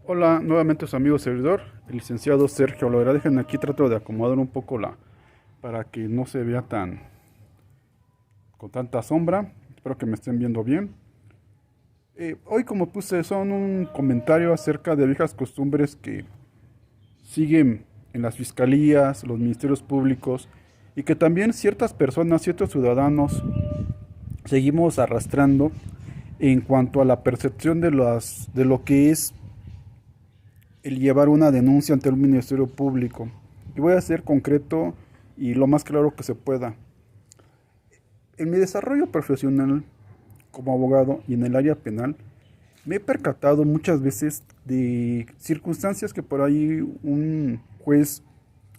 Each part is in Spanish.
Hola, nuevamente su amigo servidor, el licenciado Sergio. La verdad, dejen aquí, trato de acomodar un poco para que no se vea con tanta sombra. Espero que me estén viendo bien. Hoy, como puse, son un comentario acerca de viejas costumbres que siguen en las fiscalías, los ministerios públicos, y que también ciertas personas, ciertos ciudadanos, seguimos arrastrando en cuanto a la percepción de lo que es el llevar una denuncia ante un ministerio público. Y voy a ser concreto y lo más claro que se pueda. En mi desarrollo profesional como abogado y en el área penal, me he percatado muchas veces de circunstancias que por ahí un juez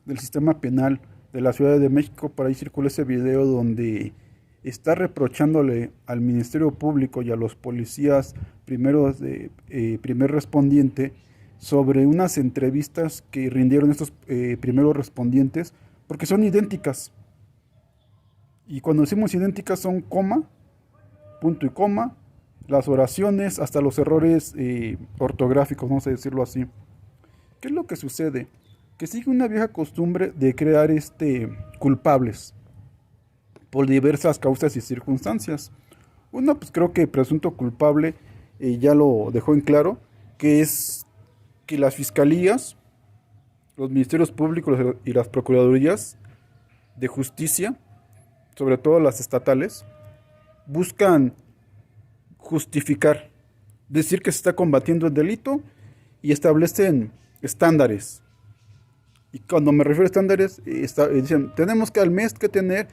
del sistema penal de la Ciudad de México, por ahí circula ese video donde está reprochándole al Ministerio Público y a los policías primer respondiente sobre unas entrevistas que rindieron estos primeros respondientes, porque son idénticas. Y cuando decimos idénticas son coma, punto y coma, las oraciones, hasta los errores ortográficos, vamos a decirlo así. ¿Qué es lo que sucede? Que sigue una vieja costumbre de crear culpables por diversas causas y circunstancias. Uno, pues creo que presunto culpable ya lo dejó en claro, que es que las fiscalías, los ministerios públicos y las procuradurías de justicia, sobre todo las estatales, buscan justificar, decir que se está combatiendo el delito y establecen estándares. Y cuando me refiero a estándares, dicen, tenemos que al mes que tener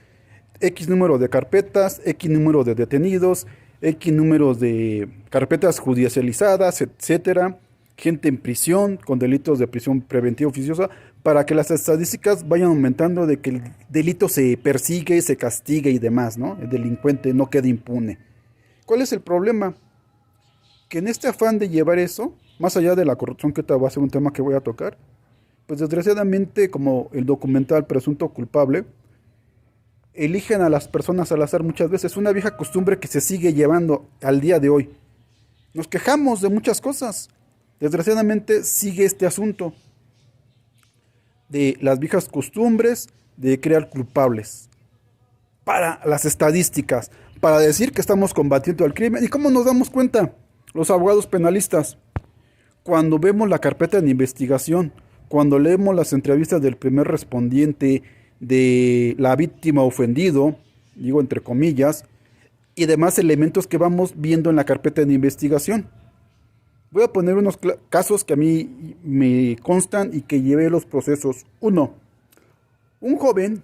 X número de carpetas, X número de detenidos, X números de carpetas judicializadas, etcétera, gente en prisión con delitos de prisión preventiva oficiosa, para que las estadísticas vayan aumentando de que el delito se persigue, se castigue y demás, ¿no? El delincuente no quede impune. ¿Cuál es el problema? Que en este afán de llevar eso, más allá de la corrupción, que va a ser un tema que voy a tocar, pues desgraciadamente, como el documental Presunto Culpable, eligen a las personas al azar muchas veces, una vieja costumbre que se sigue llevando al día de hoy. Nos quejamos de muchas cosas. Desgraciadamente sigue este asunto de las viejas costumbres de crear culpables para las estadísticas, para decir que estamos combatiendo el crimen. ¿Y cómo nos damos cuenta? Los abogados penalistas, cuando vemos la carpeta de investigación, cuando leemos las entrevistas del primer respondiente, de la víctima ofendido, digo entre comillas, y demás elementos que vamos viendo en la carpeta de investigación. Voy a poner unos casos que a mí me constan y que llevé los procesos. Uno, un joven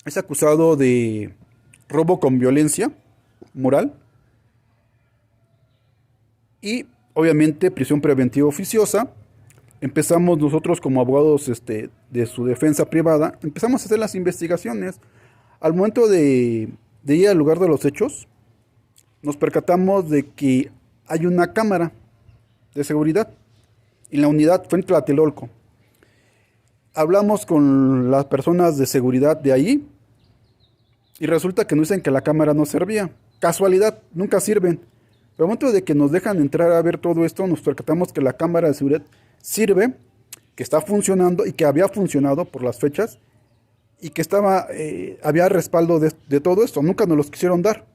es acusado de robo con violencia moral y obviamente prisión preventiva oficiosa. Empezamos nosotros como abogados de su defensa privada, empezamos a hacer las investigaciones. Al momento de ir al lugar de los hechos, nos percatamos de que hay una cámara de seguridad en la unidad, fue en Tlatelolco. Hablamos con las personas de seguridad de ahí y resulta que nos dicen que la cámara no servía. Casualidad, nunca sirven. Pero al momento de que nos dejan entrar a ver todo esto, nos percatamos que la cámara de seguridad sirve, que está funcionando y que había funcionado por las fechas y que había respaldo de todo esto. Nunca nos los quisieron dar.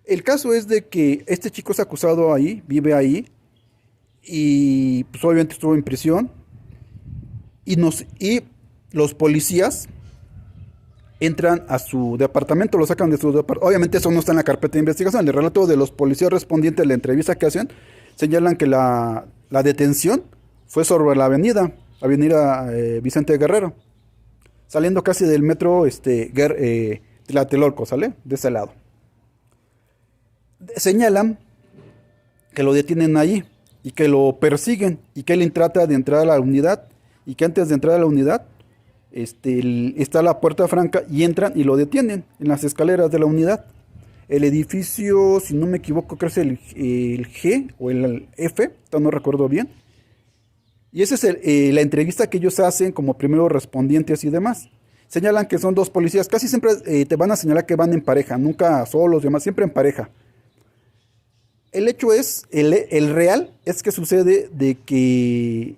El caso es de que este chico es acusado ahí, vive ahí y pues obviamente estuvo en prisión y los policías entran a su departamento, lo sacan de su departamento. Obviamente eso no está en la carpeta de investigación. El relato de los policías respondientes a la entrevista que hacen señalan que la detención fue sobre la avenida Vicente Guerrero, saliendo casi del metro Tlatelolco, ¿sale? De ese lado. Señalan que lo detienen ahí y que lo persiguen y que él trata de entrar a la unidad y que antes de entrar a la unidad está la puerta franca y entran y lo detienen en las escaleras de la unidad. El edificio, si no me equivoco, creo que es el G o el F, no recuerdo bien. Y esa es la entrevista que ellos hacen como primeros respondientes y demás. Señalan que son dos policías, casi siempre te van a señalar que van en pareja, nunca solos y demás, siempre en pareja. el hecho es, el real es que sucede de que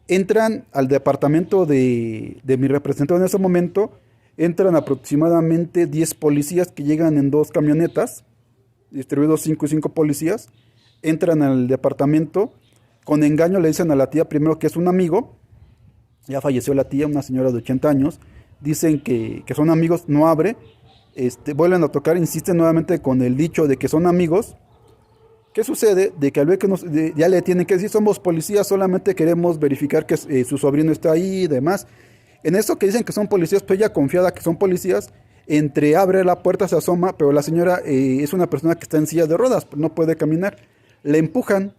entran al departamento de mi representante en ese momento, entran aproximadamente 10 policías que llegan en 2 camionetas, distribuidos 5 y 5 policías, entran al departamento, con engaño le dicen a la tía primero que es un amigo, ya falleció la tía, una señora de 80 años, dicen que son amigos, no abre, vuelven a tocar, insisten nuevamente con el dicho de que son amigos. ¿Qué sucede? De que al ver que ya le tienen que decir somos policías, solamente queremos verificar que su sobrino está ahí y demás. En eso que dicen que son policías, pues ella confiada que son policías, abre la puerta, se asoma, pero la señora es una persona que está en silla de rodas, no puede caminar. Le empujan,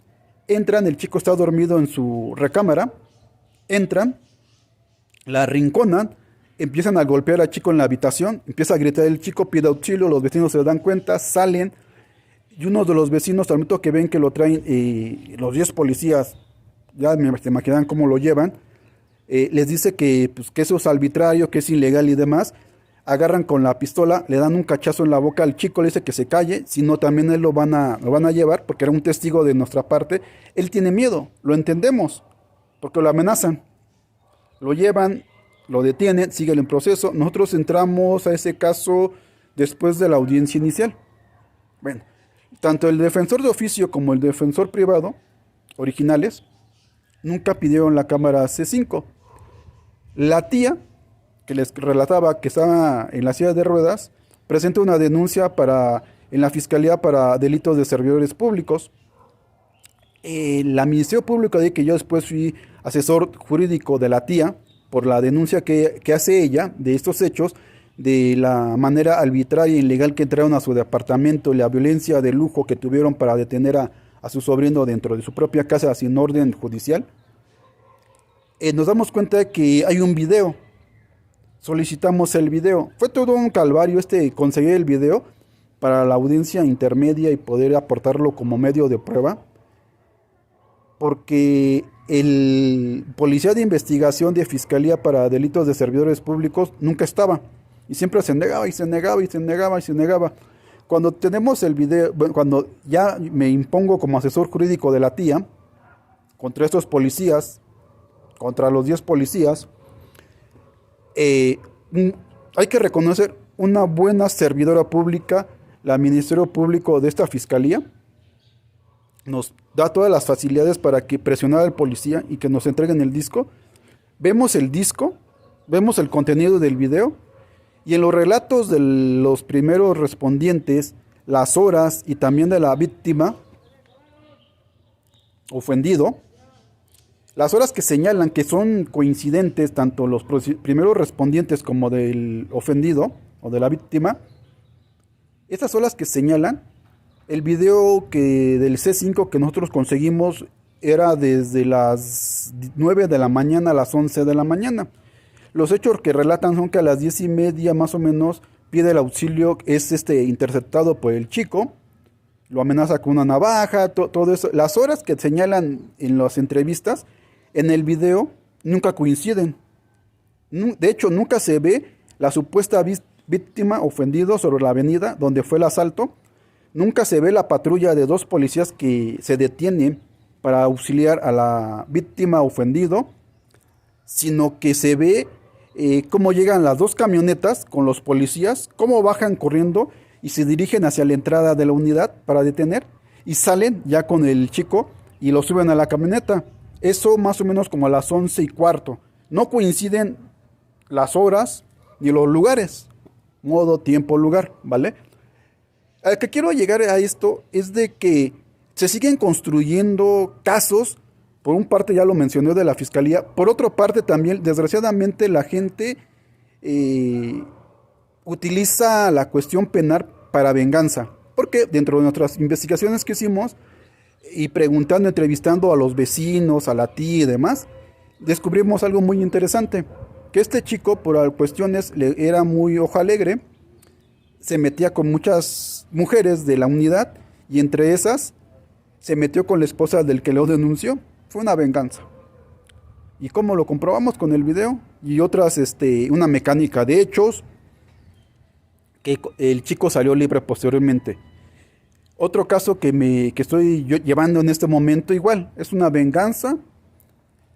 entran, el chico está dormido en su recámara, entran, la arrinconan, empiezan a golpear al chico en la habitación, empieza a gritar el chico, pide auxilio, los vecinos se dan cuenta, salen, y uno de los vecinos, al momento que ven que lo traen los 10 policías, ya me imaginan cómo lo llevan, les dice que, pues, que eso es arbitrario, que es ilegal y demás. Agarran con la pistola, le dan un cachazo en la boca al chico, le dice que se calle, si no también él lo van a llevar, porque era un testigo de nuestra parte. Él tiene miedo, lo entendemos, porque lo amenazan. Lo llevan, lo detienen, siguen el proceso. Nosotros entramos a ese caso después de la audiencia inicial. Bueno, tanto el defensor de oficio como el defensor privado, originales, nunca pidieron la cámara C5. La tía, que les relataba que estaba en la silla de ruedas, presenta una denuncia en la Fiscalía para delitos de servidores públicos. La Ministerio Público, de que yo después fui asesor jurídico de la tía, por la denuncia que hace ella de estos hechos, de la manera arbitraria e ilegal que entraron a su departamento y la violencia de lujo que tuvieron para detener a su sobrino dentro de su propia casa sin orden judicial. Nos damos cuenta de que hay un video. Solicitamos el video. Fue todo un calvario conseguir el video para la audiencia intermedia y poder aportarlo como medio de prueba, porque el policía de investigación de Fiscalía para delitos de servidores públicos nunca estaba, y siempre se negaba y se negaba y se negaba y se negaba. Cuando tenemos el video, bueno, cuando ya me impongo como asesor jurídico de la tía contra estos policías, contra los 10 policías, hay que reconocer una buena servidora pública, la Ministerio Público de esta Fiscalía, nos da todas las facilidades para que presionar al policía y que nos entreguen el disco. Vemos el disco, vemos el contenido del video, y en los relatos de los primeros respondientes, las horas y también de la víctima ofendido, las horas que señalan que son coincidentes, tanto los primeros respondientes como del ofendido o de la víctima, estas horas que señalan, el video del C5 que nosotros conseguimos era desde las 9 de la mañana a las 11 de la mañana. Los hechos que relatan son que a las 10:30 más o menos pide el auxilio, es interceptado por el chico, lo amenaza con una navaja, todo eso. Las horas que señalan en las entrevistas, en el video, nunca coinciden. De hecho, nunca se ve la supuesta víctima ofendido sobre la avenida donde fue el asalto. Nunca se ve la patrulla de 2 policías que se detienen para auxiliar a la víctima ofendido, sino que se ve cómo llegan las 2 camionetas con los policías, cómo bajan corriendo y se dirigen hacia la entrada de la unidad para detener, y salen ya con el chico y lo suben a la camioneta. Eso más o menos como a las 11:15. No coinciden las horas ni los lugares, modo, tiempo, lugar, ¿vale? Al que quiero llegar a esto es de que se siguen construyendo casos. Por un parte ya lo mencioné de la Fiscalía, por otra parte también desgraciadamente la gente utiliza la cuestión penal para venganza, porque dentro de nuestras investigaciones que hicimos y preguntando, entrevistando a los vecinos, a la tía y demás, descubrimos algo muy interesante, que este chico por cuestiones era muy ojo alegre, se metía con muchas mujeres de la unidad y entre esas se metió con la esposa del que lo denunció. Fue una venganza. ¿Y cómo lo comprobamos? Con el video y otras, una mecánica de hechos, que el chico salió libre posteriormente. Otro caso que estoy yo llevando en este momento, igual, es una venganza,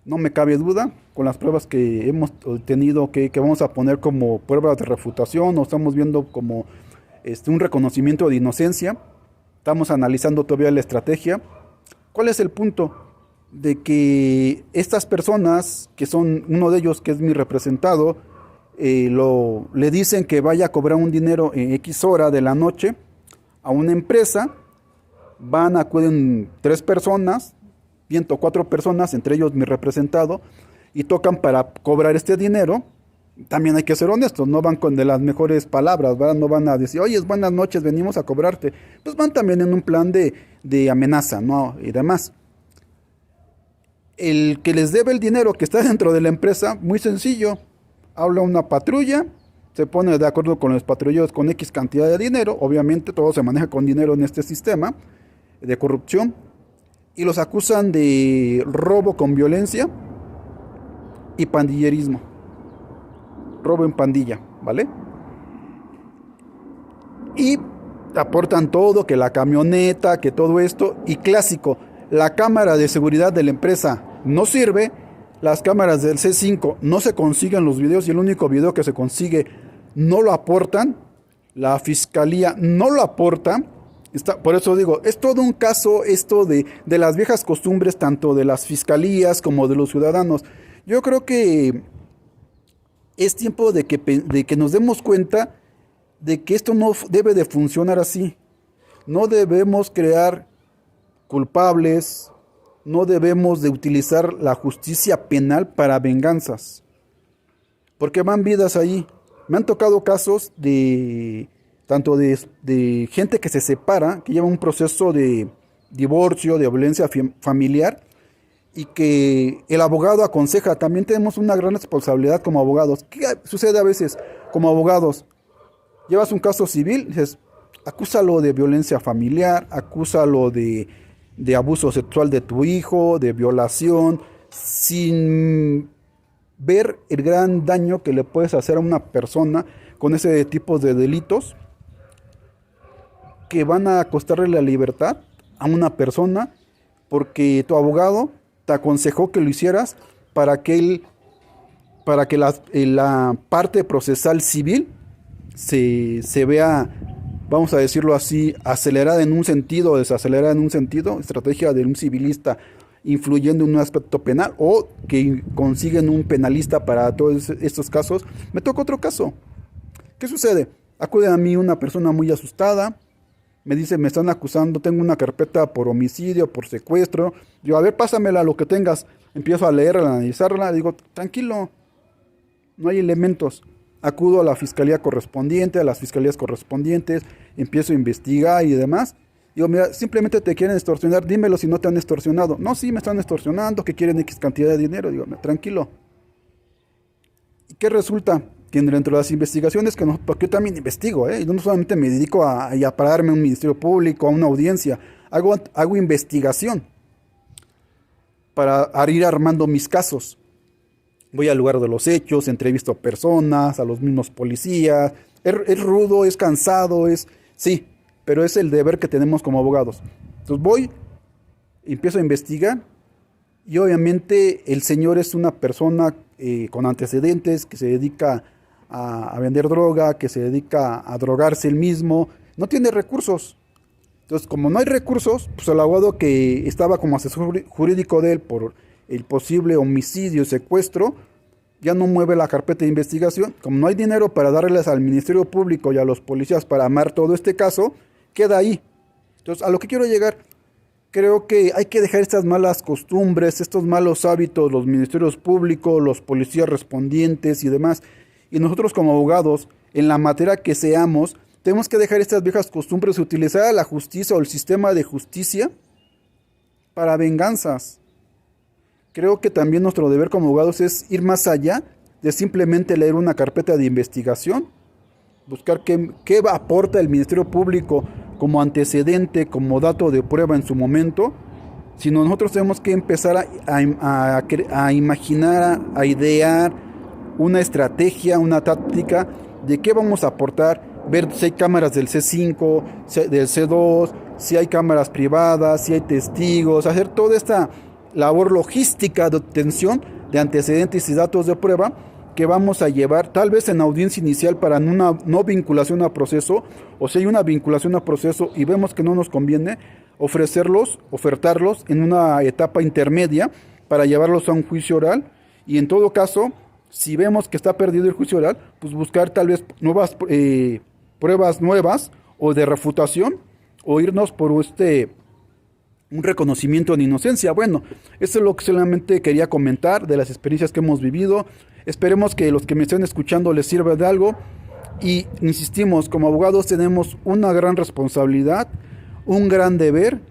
no me cabe duda, con las pruebas que hemos tenido, que vamos a poner como pruebas de refutación, o estamos viendo como un reconocimiento de inocencia. Estamos analizando todavía la estrategia. ¿Cuál es el punto? De que estas personas, que son uno de ellos, que es mi representado, le dicen que vaya a cobrar un dinero en X hora de la noche a una empresa. Acuden 3 personas, viento 4 personas, entre ellos mi representado, y tocan para cobrar este dinero. También hay que ser honestos, no van con de las mejores palabras, ¿verdad? No van a decir, oye, buenas noches, venimos a cobrarte. Pues van también en un plan de amenaza, ¿no? Y demás. El que les debe el dinero que está dentro de la empresa, muy sencillo, habla una patrulla, se pone de acuerdo con los patrulleros con X cantidad de dinero, obviamente todo se maneja con dinero en este sistema de corrupción, y los acusan de robo con violencia y pandillerismo. Robo en pandilla, ¿vale? Y aportan todo, que la camioneta, que todo esto, y clásico, la cámara de seguridad de la empresa no sirve, las cámaras del C5 no se consiguen los videos, y el único video que se consigue no lo aportan, la fiscalía no lo aporta. Por eso digo, es todo un caso esto de las viejas costumbres, tanto de las fiscalías como de los ciudadanos. Yo creo que es tiempo de que nos demos cuenta de que esto no debe de funcionar así. No debemos crear culpables, no debemos de utilizar la justicia penal para venganzas, porque van vidas ahí. Me han tocado casos tanto de gente que se separa, que lleva un proceso de divorcio, de violencia familiar, y que el abogado aconseja. También tenemos una gran responsabilidad como abogados. ¿Qué sucede a veces como abogados? Llevas un caso civil, dices, acúsalo de violencia familiar, acúsalo de abuso sexual de tu hijo, de violación, sin ver el gran daño que le puedes hacer a una persona con ese tipo de delitos, que van a costarle la libertad a una persona porque tu abogado te aconsejó que lo hicieras para que la parte procesal civil se vea, vamos a decirlo así, acelerada en un sentido, desacelerada en un sentido, estrategia de un civilista influyendo en un aspecto penal, o que consiguen un penalista para todos estos casos. Me toca otro caso. ¿Qué sucede? Acude a mí una persona muy asustada, me dice, me están acusando, tengo una carpeta por homicidio, por secuestro. Yo, a ver, pásamela, lo que tengas. Empiezo a leerla, a analizarla, digo, tranquilo, no hay elementos. Acudo a la fiscalía correspondiente, a las fiscalías correspondientes, empiezo a investigar y demás. Digo, mira, simplemente te quieren extorsionar, dímelo si no te han extorsionado. No, sí, me están extorsionando, que quieren X cantidad de dinero. Digo, tranquilo. ¿Y qué resulta? Que dentro de las investigaciones, porque yo también investigo, y no solamente me dedico a pararme a un ministerio público, a una audiencia, hago investigación para ir armando mis casos. Voy al lugar de los hechos, entrevisto a personas, a los mismos policías. Es rudo, es cansado, sí, pero es el deber que tenemos como abogados. Entonces empiezo a investigar, y obviamente el señor es una persona con antecedentes, que se dedica a vender droga, que se dedica a drogarse él mismo, no tiene recursos. Entonces, como no hay recursos, pues el abogado que estaba como asesor jurídico de él por el posible homicidio y secuestro, ya no mueve la carpeta de investigación. Como no hay dinero para darles al Ministerio Público y a los policías para armar todo este caso, queda ahí. Entonces, a lo que quiero llegar, creo que hay que dejar estas malas costumbres, estos malos hábitos, los ministerios públicos, los policías respondientes y demás. Y nosotros como abogados, en la materia que seamos, tenemos que dejar estas viejas costumbres, utilizar a la justicia o el sistema de justicia para venganzas. Creo que también nuestro deber como abogados es ir más allá de simplemente leer una carpeta de investigación, buscar qué aporta el Ministerio Público como antecedente, como dato de prueba en su momento, sino nosotros tenemos que empezar a imaginar, a idear una estrategia, una táctica de qué vamos a aportar, ver si hay cámaras del C5, del C2, si hay cámaras privadas, si hay testigos, hacer toda esta labor logística de obtención de antecedentes y datos de prueba que vamos a llevar tal vez en audiencia inicial para una no vinculación a proceso, o si hay una vinculación a proceso y vemos que no nos conviene, ofertarlos en una etapa intermedia para llevarlos a un juicio oral, y en todo caso, si vemos que está perdido el juicio oral, pues buscar tal vez pruebas nuevas o de refutación, o irnos por un reconocimiento de inocencia. Bueno, eso es lo que solamente quería comentar de las experiencias que hemos vivido. Esperemos que los que me estén escuchando les sirva de algo, y insistimos, como abogados tenemos una gran responsabilidad, un gran deber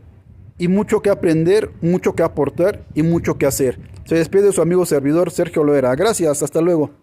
y mucho que aprender, mucho que aportar y mucho que hacer. Se despide su amigo servidor Sergio Loera. Gracias, hasta luego.